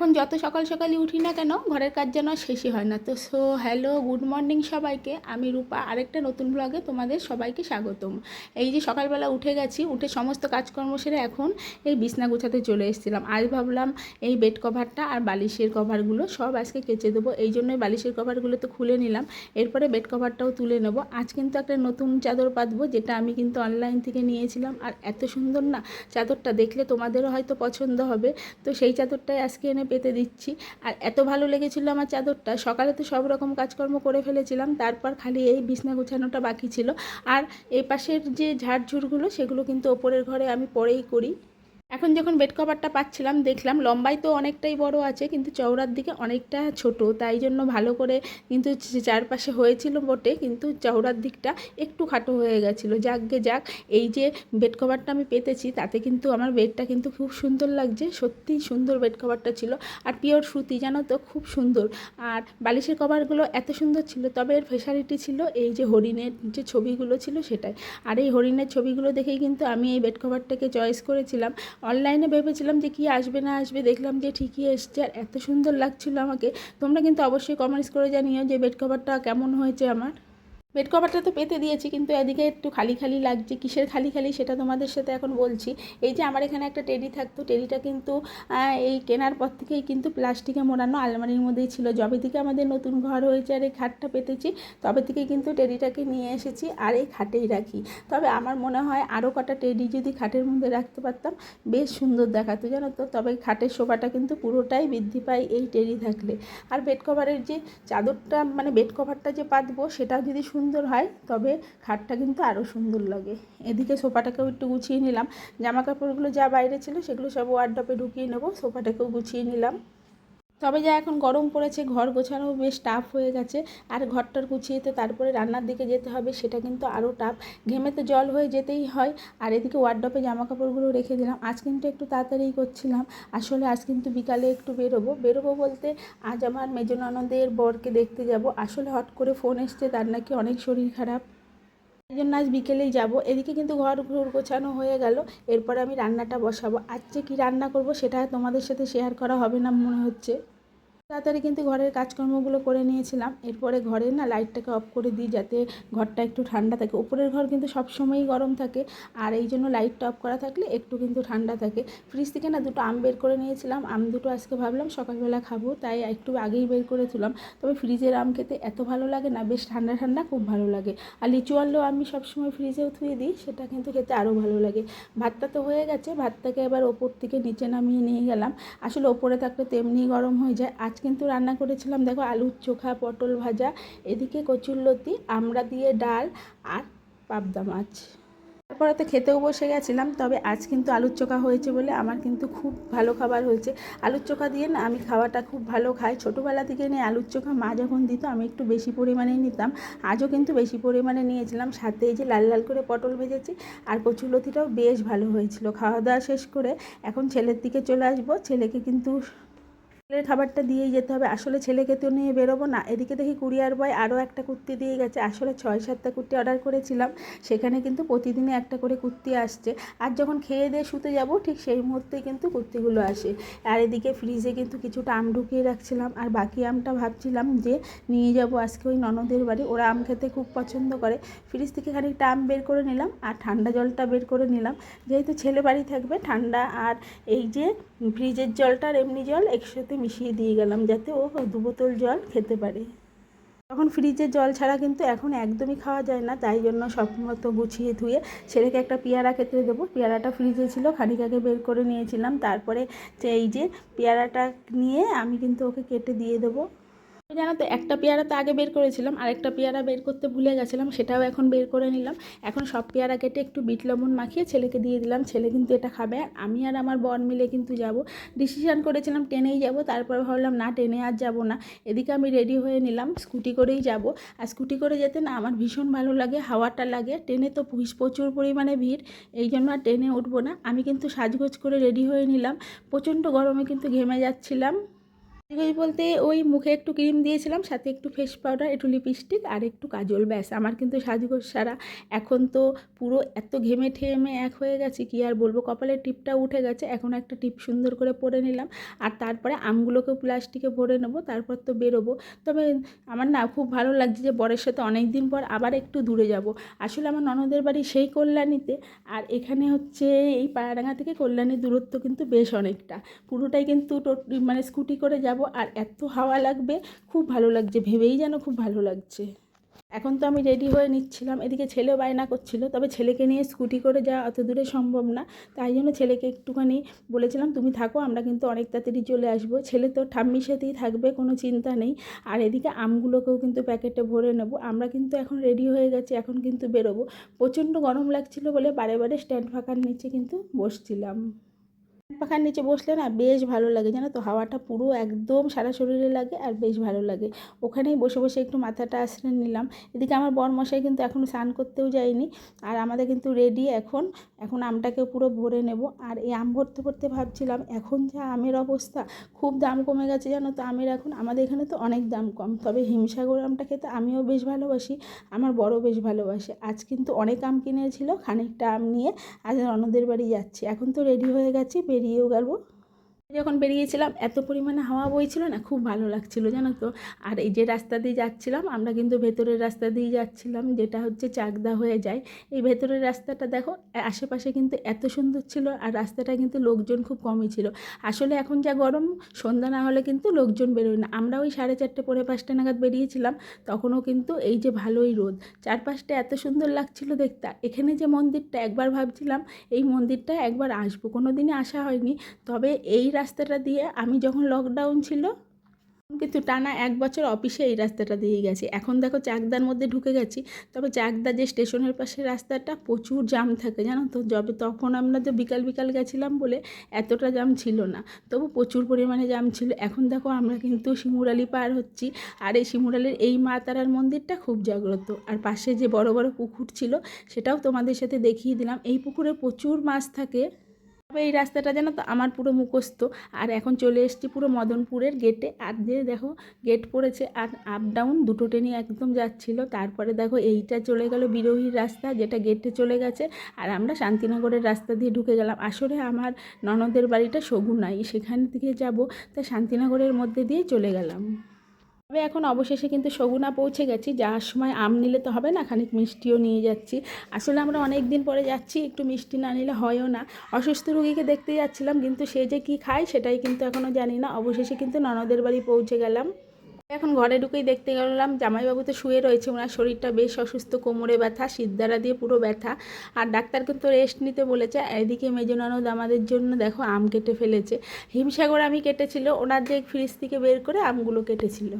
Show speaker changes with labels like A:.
A: এখন যত সকাল সকালই উঠি না কেন ঘরের কাজ যেন শেষই হয় না। তো হ্যালো, গুড মর্নিং সবাইকে। আমি রূপা, আরেকটা নতুন ব্লগে তোমাদের সবাইকে স্বাগতম। এই যে সকালবেলা উঠে গেছি, উঠে সমস্ত কাজকর্ম সেরে এখন এই বিছনা গোছাতে চলে এসেছিলাম। আজ ভাবলাম এই বেড কভারটা আর বালিশের কভারগুলো সব আজকে কেচে দেবো, এই জন্যই বালিশের কভারগুলো তো খুলে নিলাম, এরপরে বেড কভারটাও তুলে নেব। আজ কিন্তু একটা নতুন চাদর পাতবো, যেটা আমি কিন্তু অনলাইন থেকে নিয়েছিলাম। আর এত সুন্দর না চাদরটা, দেখলে তোমাদেরও হয়তো পছন্দ হবে। তো সেই চাদরটাই আজকে এনে পেতে দিচ্ছি। আর এত ভালো লেগেছিল আমার চাদরটা। সকালে তো সব রকম কাজকর্ম করে ফেলেছিলাম, তারপর খালি এই বিছনা গোছানোটা বাকি ছিল। আর এই পাশের যে ঝাড়ঝুড়গুলো সেগুলো কিন্তু ওপরের ঘরে আমি পরেই করি। এখন যখন বেড কভারটা পাচ্ছিলাম দেখলাম লম্বাই তো অনেকটাই বড় আছে, কিন্তু চওড়ার দিকে অনেকটা ছোট, তাই জন্য ভালো করে কিন্তু চারপাশে হয়েছিল বটে, কিন্তু চওড়ার দিকটা একটু খাটো হয়ে গেছিলো। যাক, এই যে বেড কভারটা আমি পেতেছি তাতে কিন্তু আমার বেডটা কিন্তু খুব সুন্দর লাগছে। সত্যিই সুন্দর বেড কভারটা ছিল, আর পিওর সুতি, জানো তো, খুব সুন্দর। আর বালিশের কভারগুলো এত সুন্দর ছিল, তবে এর ফেসারিটি ছিল এই যে হরিণের যে ছবিগুলো ছিল সেটাই। আর এই হরিণের ছবিগুলো দেখেই কিন্তু আমি এই বেড কভারটাকে চয়েস করেছিলাম। অনলাইনে ভেবেছিলাম যে কি আসবে না আসবে, দেখলাম যে ঠিকই এসছে, আর এত সুন্দর লাগছিল আমাকে। তোমরা কিন্তু অবশ্যই কমেন্টস করে জানিও যে বেড কভারটা কেমন হয়েছে আমার। বেড কভারটা তো পেতে দিয়েছি, কিন্তু এদিকে একটু খালি খালি লাগছে। কিসের খালি খালি সেটা তোমাদের সাথে এখন বলছি। এই যে আমার এখানে একটা টেডি থাকতো, টেডিটা কিন্তু এই কেনার পর থেকেই কিন্তু প্লাস্টিকে মোড়ানো আলমারির মধ্যেই ছিল। যবে থেকে আমাদের নতুন ঘর হয়েছে আর এই খাটটা পেতেছি, তবে থেকে কিন্তু টেডিটাকে নিয়ে এসেছি আর এই খাটেই রাখি। তবে আমার মনে হয় আরও কটা টেডি যদি খাটের মধ্যে রাখতে পারতাম বেশ সুন্দর দেখাতো, জানো তো। তবে খাটের শোভাটা কিন্তু পুরোটাই বৃদ্ধি পায় এই টেডি থাকলে। আর বেড কভারের যে চাদরটা, মানে বেড কভারটা যে পাতবো সেটাও যদি সুন্দর হয় তবে খাটটা কিন্তু আরও সুন্দর লাগে। এদিকে সোফাটাকেও একটু গুছিয়ে নিলাম। জামা কাপড়গুলো যা বাইরে ছিল সেগুলো সব ওয়ার্ডরোবে ঢুকিয়ে নেবো। সোফাটাকেও গুছিয়ে নিলাম। তবে যা এখন গরম পড়েছে, ঘর গোছানো বেশ টাফ হয়ে গেছে। আর ঘরটার গুছিয়ে তো তারপরে রান্নার দিকে যেতে হবে, সেটা কিন্তু আরও টাফ। ঘেমে তো জল হয়ে যেতেই হয়। আর এদিকে ওয়ার্ডরোবে জামা কাপড়গুলো রেখে দিলাম। আজ কিন্তু একটু তাড়াতাড়িই করছিলাম। আসলে আজ কিন্তু বিকালে একটু বেরোবো বলতে আজ আমার মেজো ননদের বরকে দেখতে যাব। আসলে হট করে ফোন এসছে, তার নাকি অনেক শরীর খারাপ, এই জন্য আজ বিকেলেই যাব। এদিকে কিন্তু ঘর গোছানো হয়ে গেল। এরপরে আমি রান্নাটা বসাবো। আজ যে কী রান্না করব সেটা তোমাদের সাথে শেয়ার করা হবে না মনে হচ্ছে। তাড়াতাড়ি কিন্তু ঘরের কাজকর্মগুলো করে নিয়েছিলাম। এরপরে ঘরে না লাইটটাকে অফ করে দিই, যাতে ঘরটা একটু ঠান্ডা থাকে। উপরের ঘর কিন্তু সবসময়ই গরম থাকে, আর এই জন্য লাইটটা অফ করা থাকলে একটু কিন্তু ঠান্ডা থাকে। ফ্রিজ থেকে না দুটো আম বের করে নিয়েছিলাম। আম দুটো আজকে ভাবলাম সকালবেলা খাবো, তাই একটু আগেই বের করে তুলাম। তবে ফ্রিজের আম খেতে এত ভালো লাগে না, বেশ ঠান্ডা ঠান্ডা খুব ভালো লাগে। আর লিচু আনলেও আমি সবসময় ফ্রিজেও থুয়ে দিই, সেটা কিন্তু খেতে আরও ভালো লাগে। ভাতটা তো হয়ে গেছে, ভাতটাকে এবার ওপর থেকে নিচে নামিয়ে নিয়ে গেলাম। আসলে ওপরে থাকলে তেমনি গরম হয়ে যায়। আজ কিন্তু রান্না করেছিলাম দেখো আলুর চোখা, পটল ভাজা, এদিকে কচুরলতি, আমড়া দিয়ে ডাল আর পাবদা মাছ। তারপরে তো খেতেও বসে গেছিলাম। তবে আজ কিন্তু আলুর চোখা হয়েছে বলে আমার কিন্তু খুব ভালো খাবার হয়েছে। আলুর চোখা দিয়ে না আমি খাওয়াটা খুব ভালো খাই। ছোটোবেলা থেকে নিয়ে আলুর চোখা মা যখন দিত আমি একটু বেশি পরিমাণেই নিতাম। আজও কিন্তু বেশি পরিমাণে নিয়েছিলাম। সাথে এই যে লাল লাল করে পটল ভেজেছি, আর কচুরলতিটাও বেশ ভালো হয়েছিল। খাওয়া দাওয়া শেষ করে এখন ছেলের দিকে চলে আসবো। ছেলেকে কিন্তু ছেলের খাবারটা দিয়েই যেতে হবে। আসলে ছেলেকে তো নিয়ে বেরোবো না। এদিকে দেখি কুরিয়ার বয় আরও একটা কুর্তি দিয়ে গেছে। আসলে 6-7টা কুর্তি অর্ডার করেছিলাম, সেখানে কিন্তু প্রতিদিনে একটা করে কুর্তি আসছে। আর যখন খেয়ে দিয়ে শুতে যাব ঠিক সেই মুহূর্তেই কিন্তু কুর্তিগুলো আসে। আর এদিকে ফ্রিজে কিন্তু কিছুটা আম ঢুকিয়ে রাখছিলাম, আর বাকি আমটা ভাবছিলাম যে নিয়ে যাব আজকে ওই ননদের বাড়ি। ওরা আম খেতে খুব পছন্দ করে। ফ্রিজ থেকে খানিকটা আম বের করে নিলাম, আর ঠান্ডা জলটা বের করে নিলাম, যেহেতু ছেলে বাড়ি থাকবে। ঠান্ডা আর এই যে ফ্রিজের জলটা আর এমনি জল একসাথে মিশিয়ে দিয়ে গেলাম, যাতে ও 2 বোতল জল খেতে পারে। তখন ফ্রিজের জল ছাড়া কিন্তু এখন একদমই খাওয়া যায় না, তাই জন্য সব মতো গুছিয়ে ধুয়ে ছেলেকে একটা পেয়ারা খেতে দেবো। পেয়ারাটা ফ্রিজে ছিল, খানিক আগে বের করে নিয়েছিলাম। তারপরে এই যে পেয়ারাটা নিয়ে আমি কিন্তু ওকে কেটে দিয়ে দেবো। জানো তো, একটা পেয়ারা তো আগে বের করেছিলাম, আরেকটা পেয়ারা বের করতে ভুলে গেছিলাম, সেটাও এখন বের করে নিলাম। এখন সব পেয়ারা কেটে একটু বিট লবণ মাখিয়ে ছেলেকে দিয়ে দিলাম। ছেলে কিন্তু এটা খাবে, আর আমি আর আমার বর মিলে কিন্তু যাব। ডিসিশান করেছিলাম ট্রেনেই যাব, তারপর ভাবলাম না, ট্রেনে আর যাব না। এদিকে আমি রেডি হয়ে নিলাম, স্কুটি করেই যাব। আর স্কুটি করে যেতে না আমার ভীষণ ভালো লাগে, হাওয়াটা লাগে। ট্রেনে তো প্রচুর পরিমাণে ভিড়, এই জন্য আর ট্রেনে উঠবো না। আমি কিন্তু সাজগোজ করে রেডি হয়ে নিলাম। প্রচণ্ড গরমে কিন্তু ঘেমে যাচ্ছিলাম। সাজগোজ বলতে ওই মুখে একটু ক্রিম দিয়েছিলাম, সাথে একটু ফেস পাউডার, একটু লিপস্টিক আর একটু কাজল, ব্যাস। আমার কিন্তু সাজগোজ সারা। এখন তো পুরো এত ঘেমে ঠেমে এক হয়ে গেছে, কি আর বলবো। কপালের টিপটা উঠে গেছে, এখন একটা টিপ সুন্দর করে পরে নিলাম। আর তারপরে আমগুলোকেও প্লাস্টিকে ভরে নেবো, তারপর তো বেরোবো। তবে আমার না খুব ভালো লাগছে যে বরের সাথে অনেক দিন পর আবার একটু দূরে যাব। আসলে আমার ননদের বাড়ি সেই কল্যাণীতে, আর এখানে হচ্ছে এই পায়রাডাঙ্গা থেকে কল্যাণীর দূরত্ব কিন্তু বেশ অনেকটা। পুরোটাই কিন্তু মানে স্কুটি করে যাব, আর এত হাওয়া লাগবে, খুব ভালো লাগছে, ভেবেই যেন খুব ভালো লাগছে। এখন তো আমি রেডি হয়ে নিচ্ছিলাম, এদিকে ছেলেও বায়না করছিল, তবে ছেলেকে নিয়ে স্কুটি করে যাওয়া অত দূরে সম্ভব না। তাই জন্য ছেলেকে একটুখানি বলেছিলাম তুমি থাকো, আমরা কিন্তু অনেক তাড়াতাড়ি চলে আসবো। ছেলে তো ঠাম্মির সাথেই থাকবে, কোনো চিন্তা নেই। আর এদিকে আমগুলোকেও কিন্তু প্যাকেটে ভরে নেব। আমরা কিন্তু এখন রেডি হয়ে গেছি, এখন কিন্তু বেরোবো। প্রচণ্ড গরম লাগছিল বলে বারে বারে স্ট্যান্ড ফাঁকার নিচে কিন্তু বসছিলাম। পাখার নিচে বসলে না বেশ ভালো লাগে, জানো তো, হাওয়াটা পুরো একদম সারা শরীরে লাগে আর বেশ ভালো লাগে। ওখানেই বসে বসে একটু মাথাটা আশ্রে নিলাম। এদিকে আমার বরমশাই কিন্তু এখনও স্নান করতেও যায়নি, আর আমাদের কিন্তু রেডি। এখন এখন আমটাকে পুরো ভরে নেব। আর এই আম ভরতে ভরতে ভাবছিলাম, এখন যা আমের অবস্থা, খুব দাম কমে গেছে জানো তো আমের। এখন আমাদের এখানে তো অনেক দাম কম, তবে হিমসাগর আমটা খেতে আমিও বেশ ভালোবাসি, আমার বড় বেশ ভালোবাসে। আজ কিন্তু অনেক আম কিনেছিল, খানিকটা আম নিয়ে আজ ননদের বাড়ি যাচ্ছি। এখন তো রেডি হয়ে গেছি, বেরিয়েও গেল। যখন বেরিয়েছিলাম এত পরিমাণে হাওয়া বইছিল না, খুব ভালো লাগছিল জানো তো। আর এই যে রাস্তা দিয়ে যাচ্ছিলাম, আমরা কিন্তু ভেতরের রাস্তা দিয়ে যাচ্ছিলাম, যেটা হচ্ছে চাকদা হয়ে যায়। এই ভেতরের রাস্তাটা দেখো, আশেপাশে কিন্তু এত সুন্দর ছিল, আর রাস্তাটা কিন্তু লোকজন খুব কমই ছিল। আসলে এখন যা গরম, সন্ধ্যা না হলে কিন্তু লোকজন বেরোয় না। আমরা ওই 4:30 পৌনে 5টা নাগাদ বেরিয়েছিলাম, তখনও কিন্তু এই যে ভালোই রোদ, চারপাশটা এত সুন্দর লাগছিল দেখতে। এখানে যে মন্দিরটা, একবার ভাবছিলাম এই মন্দিরটা একবার আসবো, কোনো দিনই আসা হয়নি। তবে এই রাস্তাটা দিয়ে আমি যখন লকডাউন ছিল, কিন্তু টানা 1 বছর অফিসে এই রাস্তাটা দিয়ে গেছি। এখন দেখো চাকদার মধ্যে ঢুকে গেছি। তবে চাকদা যে স্টেশনের পাশে রাস্তাটা, প্রচুর জাম থাকে জানো তো। তখন আমরা তো বিকাল বিকাল গেছিলাম বলে এতটা জাম ছিল না, তবু প্রচুর পরিমাণে জাম ছিল। এখন দেখো আমরা কিন্তু শিমুরালি পার হচ্ছি, আর এই শিমুরালির এই মা তারার মন্দিরটা খুব জাগ্রত। আর পাশে যে বড় বড় পুকুর ছিল, সেটাও তোমাদের সাথে দেখিয়ে দিলাম। এই পুকুরে প্রচুর মাছ থাকে। তবে এই রাস্তাটা জানো তো আমার পুরো মুখস্থ। আর এখন চলে এসেছি পুরো মদনপুরের গেটে, আর যে দেখো গেট পড়েছে, আর আপ ডাউন দুটো ট্রেনই একদম যাচ্ছিল। তারপরে দেখো এইটা চলে গেল বিরোহীর রাস্তা, যেটা গেটে চলে গেছে। আর আমরা শান্তিনগরের রাস্তা দিয়ে ঢুকে গেলাম। আসলে আমার ননদের বাড়িটা সগুনাই, সেখান থেকে যাব, তাই শান্তিনগরের মধ্যে দিয়ে চলে গেলাম। তবে এখন অবশেষে কিন্তু সগুনা পৌঁছে গেছি। যাওয়ার সময় আম নিলে তো হবে না, খানিক মিষ্টিও নিয়ে যাচ্ছি। আসলে আমরা অনেক দিন পরে যাচ্ছি, একটু মিষ্টি না নিলে হয়ও না। অসুস্থ রোগীকে দেখতে যাচ্ছিলাম, কিন্তু সে যে কী খায় সেটাই কিন্তু এখনও জানি না। অবশেষে কিন্তু ননদের বাড়ি পৌঁছে গেলাম। এখন ঘরে ঢুকেই দেখতে গেলাম জামাইবাবু তো শুয়ে রয়েছে, ওনার শরীরটা বেশ অসুস্থ, কোমরে ব্যথা, সিদ্ধারা দিয়ে পুরো ব্যথা। আর ডাক্তার কিন্তু রেস্ট নিতে বলেছে। এদিকে মেজো ননদ আমাদের জন্য দেখো আম কেটে ফেলেছে। হিমসাগর আমি কেটেছিল, ওনার যে ফ্রিজ থেকে বের করে আমগুলো কেটেছিল।